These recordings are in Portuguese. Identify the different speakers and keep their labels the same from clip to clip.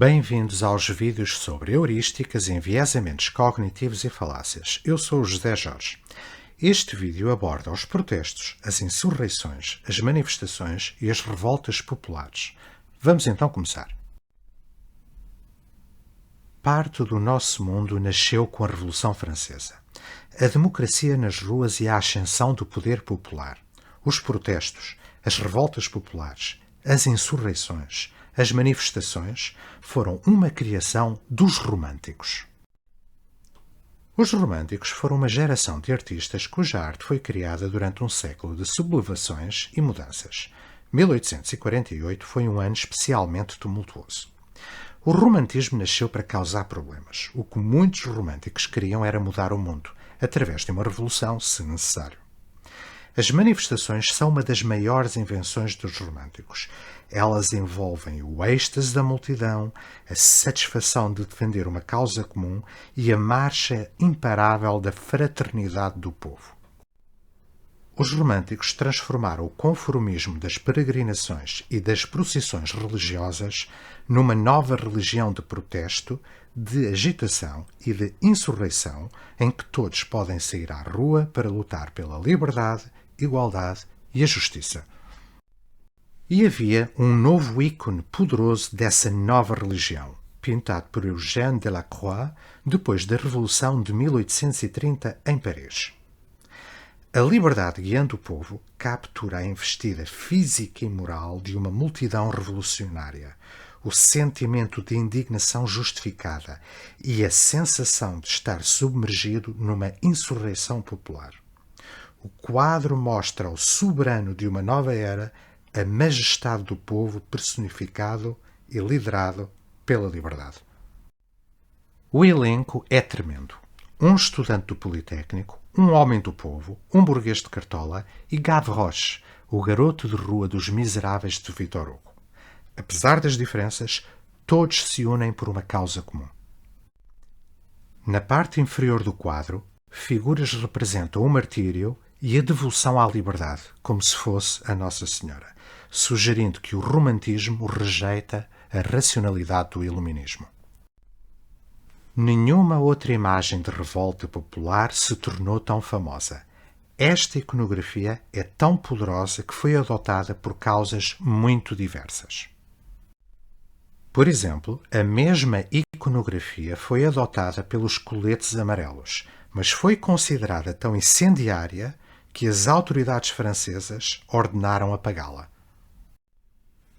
Speaker 1: Bem-vindos aos vídeos sobre heurísticas, enviesamentos cognitivos e falácias. Eu sou o José Jorge. Este vídeo aborda os protestos, as insurreições, as manifestações e as revoltas populares. Vamos então começar. Parte do nosso mundo nasceu com a Revolução Francesa. A democracia nas ruas e a ascensão do poder popular. Os protestos, as revoltas populares, as insurreições, as manifestações foram uma criação dos românticos. Os românticos foram uma geração de artistas cuja arte foi criada durante um século de sublevações e mudanças. 1848 foi um ano especialmente tumultuoso. O romantismo nasceu para causar problemas. O que muitos românticos queriam era mudar o mundo, através de uma revolução, se necessário. As manifestações são uma das maiores invenções dos românticos. Elas envolvem o êxtase da multidão, a satisfação de defender uma causa comum e a marcha imparável da fraternidade do povo. Os românticos transformaram o conformismo das peregrinações e das procissões religiosas numa nova religião de protesto, de agitação e de insurreição, em que todos podem sair à rua para lutar pela liberdade, igualdade e a justiça. E havia um novo ícone poderoso dessa nova religião, pintado por Eugène Delacroix depois da Revolução de 1830 em Paris. A liberdade guiando o povo captura a investida física e moral de uma multidão revolucionária, o sentimento de indignação justificada e a sensação de estar submergido numa insurreição popular. O quadro mostra o soberano de uma nova era, a majestade do povo personificado e liderado pela liberdade. O elenco é tremendo. Um estudante do Politécnico, um homem do povo, um burguês de cartola e Gavroche, o garoto de rua dos miseráveis de Victor Hugo. Apesar das diferenças, todos se unem por uma causa comum. Na parte inferior do quadro, figuras representam o martírio e a devoção à liberdade, como se fosse a Nossa Senhora, sugerindo que o romantismo rejeita a racionalidade do iluminismo. Nenhuma outra imagem de revolta popular se tornou tão famosa. Esta iconografia é tão poderosa que foi adotada por causas muito diversas. Por exemplo, a mesma iconografia foi adotada pelos coletes amarelos, mas foi considerada tão incendiária que as autoridades francesas ordenaram apagá-la.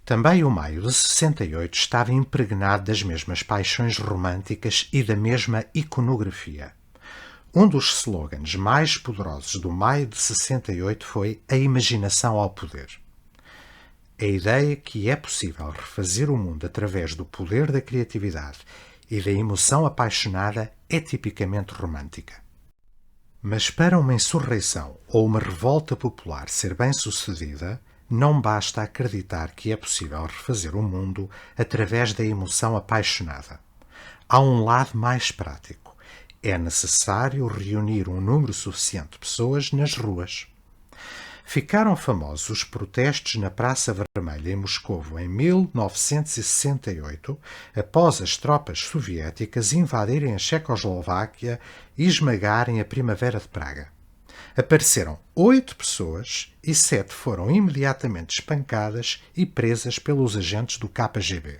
Speaker 1: Também o maio de 68 estava impregnado das mesmas paixões românticas e da mesma iconografia. Um dos slogans mais poderosos do maio de 68 foi a imaginação ao poder. A ideia que é possível refazer o mundo através do poder da criatividade e da emoção apaixonada é tipicamente romântica. Mas para uma insurreição ou uma revolta popular ser bem-sucedida, não basta acreditar que é possível refazer o mundo através da emoção apaixonada. Há um lado mais prático. É necessário reunir um número suficiente de pessoas nas ruas. Ficaram famosos os protestos na Praça Vermelha em Moscovo em 1968, após as tropas soviéticas invadirem a Checoslováquia e esmagarem a Primavera de Praga. Apareceram 8 pessoas e 7 foram imediatamente espancadas e presas pelos agentes do KGB.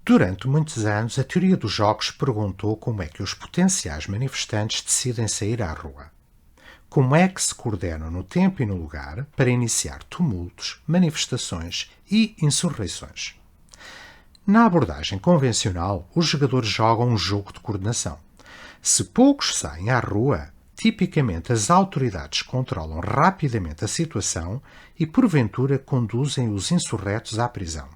Speaker 1: Durante muitos anos, a teoria dos jogos perguntou como é que os potenciais manifestantes decidem sair à rua. Como é que se coordenam no tempo e no lugar para iniciar tumultos, manifestações e insurreições? Na abordagem convencional, os jogadores jogam um jogo de coordenação. Se poucos saem à rua, tipicamente as autoridades controlam rapidamente a situação e, porventura, conduzem os insurretos à prisão.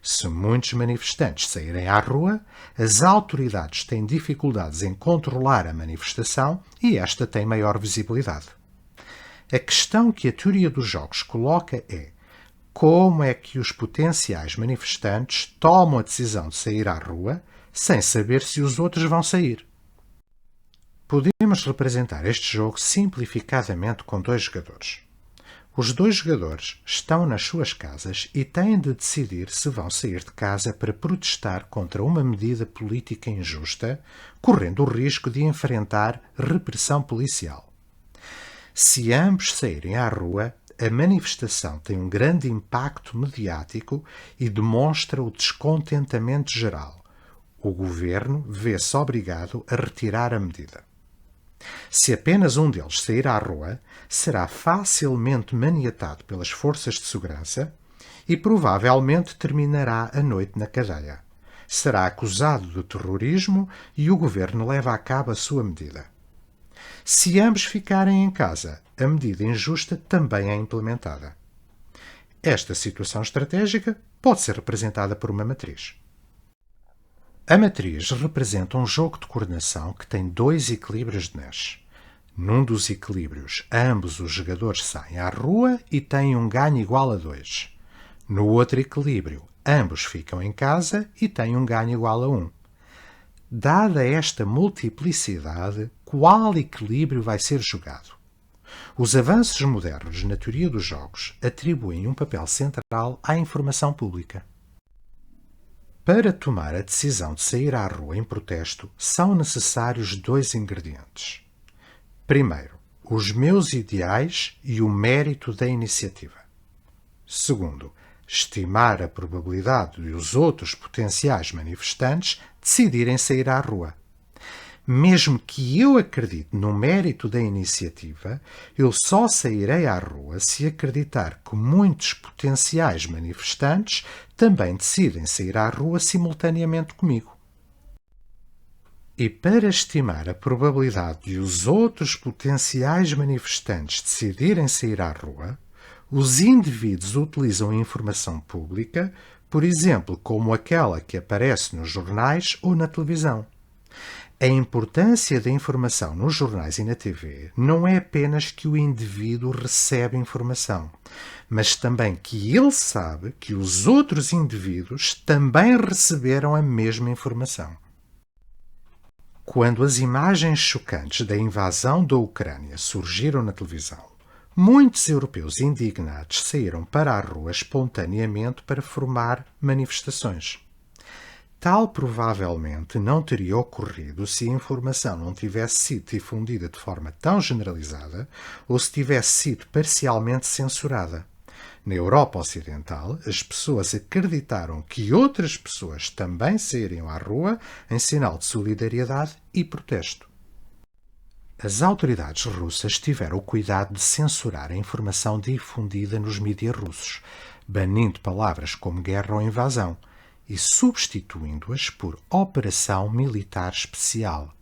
Speaker 1: Se muitos manifestantes saírem à rua, as autoridades têm dificuldades em controlar a manifestação e esta tem maior visibilidade. A questão que a teoria dos jogos coloca é: como é que os potenciais manifestantes tomam a decisão de sair à rua sem saber se os outros vão sair? Podemos representar este jogo simplificadamente com 2 jogadores. Os dois jogadores estão nas suas casas e têm de decidir se vão sair de casa para protestar contra uma medida política injusta, correndo o risco de enfrentar repressão policial. Se ambos saírem à rua, a manifestação tem um grande impacto mediático e demonstra o descontentamento geral. O governo vê-se obrigado a retirar a medida. Se apenas um deles sair à rua, será facilmente maniatado pelas forças de segurança e provavelmente terminará a noite na cadeia. Será acusado de terrorismo e o governo leva a cabo a sua medida. Se ambos ficarem em casa, a medida injusta também é implementada. Esta situação estratégica pode ser representada por uma matriz. A matriz representa um jogo de coordenação que tem dois equilíbrios de Nash. Num dos equilíbrios, ambos os jogadores saem à rua e têm um ganho igual a 2. No outro equilíbrio, ambos ficam em casa e têm um ganho igual a 1. Dada esta multiplicidade, qual equilíbrio vai ser jogado? Os avanços modernos na teoria dos jogos atribuem um papel central à informação pública. Para tomar a decisão de sair à rua em protesto, são necessários dois ingredientes. Primeiro, os meus ideais e o mérito da iniciativa. Segundo, estimar a probabilidade de os outros potenciais manifestantes decidirem sair à rua. Mesmo que eu acredite no mérito da iniciativa, eu só sairei à rua se acreditar que muitos potenciais manifestantes também decidem sair à rua simultaneamente comigo. E para estimar a probabilidade de os outros potenciais manifestantes decidirem sair à rua, os indivíduos utilizam informação pública, por exemplo, como aquela que aparece nos jornais ou na televisão. A importância da informação nos jornais e na TV não é apenas que o indivíduo recebe informação, mas também que ele sabe que os outros indivíduos também receberam a mesma informação. Quando as imagens chocantes da invasão da Ucrânia surgiram na televisão, muitos europeus indignados saíram para a rua espontaneamente para formar manifestações. Tal provavelmente não teria ocorrido se a informação não tivesse sido difundida de forma tão generalizada ou se tivesse sido parcialmente censurada. Na Europa Ocidental, as pessoas acreditaram que outras pessoas também sairiam à rua em sinal de solidariedade e protesto. As autoridades russas tiveram o cuidado de censurar a informação difundida nos mídias russos, banindo palavras como guerra ou invasão, e substituindo-as por Operação Militar Especial.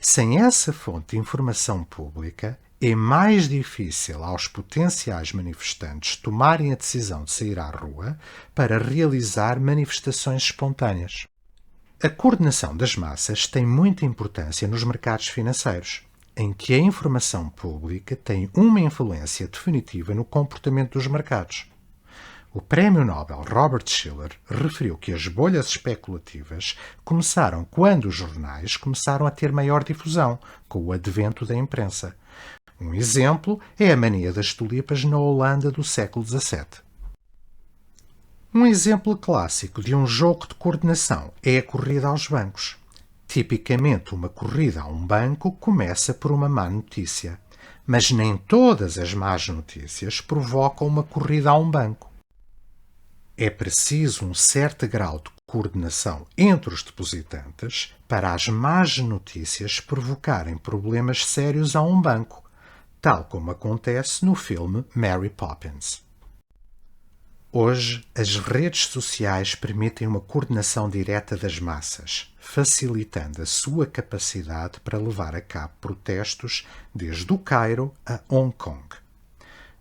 Speaker 1: Sem essa fonte de informação pública, é mais difícil aos potenciais manifestantes tomarem a decisão de sair à rua para realizar manifestações espontâneas. A coordenação das massas tem muita importância nos mercados financeiros, em que a informação pública tem uma influência definitiva no comportamento dos mercados. O Prémio Nobel Robert Shiller referiu que as bolhas especulativas começaram quando os jornais começaram a ter maior difusão, com o advento da imprensa. Um exemplo é a mania das tulipas na Holanda do século XVII. Um exemplo clássico de um jogo de coordenação é a corrida aos bancos. Tipicamente, uma corrida a um banco começa por uma má notícia, mas nem todas as más notícias provocam uma corrida a um banco. É preciso um certo grau de coordenação entre os depositantes para as más notícias provocarem problemas sérios a um banco, tal como acontece no filme Mary Poppins. Hoje, as redes sociais permitem uma coordenação direta das massas, facilitando a sua capacidade para levar a cabo protestos desde o Cairo a Hong Kong.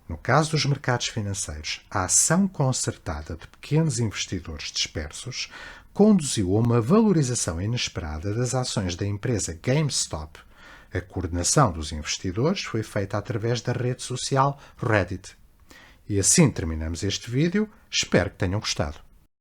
Speaker 1: No caso dos mercados financeiros, a ação concertada de pequenos investidores dispersos conduziu a uma valorização inesperada das ações da empresa GameStop. A coordenação dos investidores foi feita através da rede social Reddit. E assim terminamos este vídeo. Espero que tenham gostado.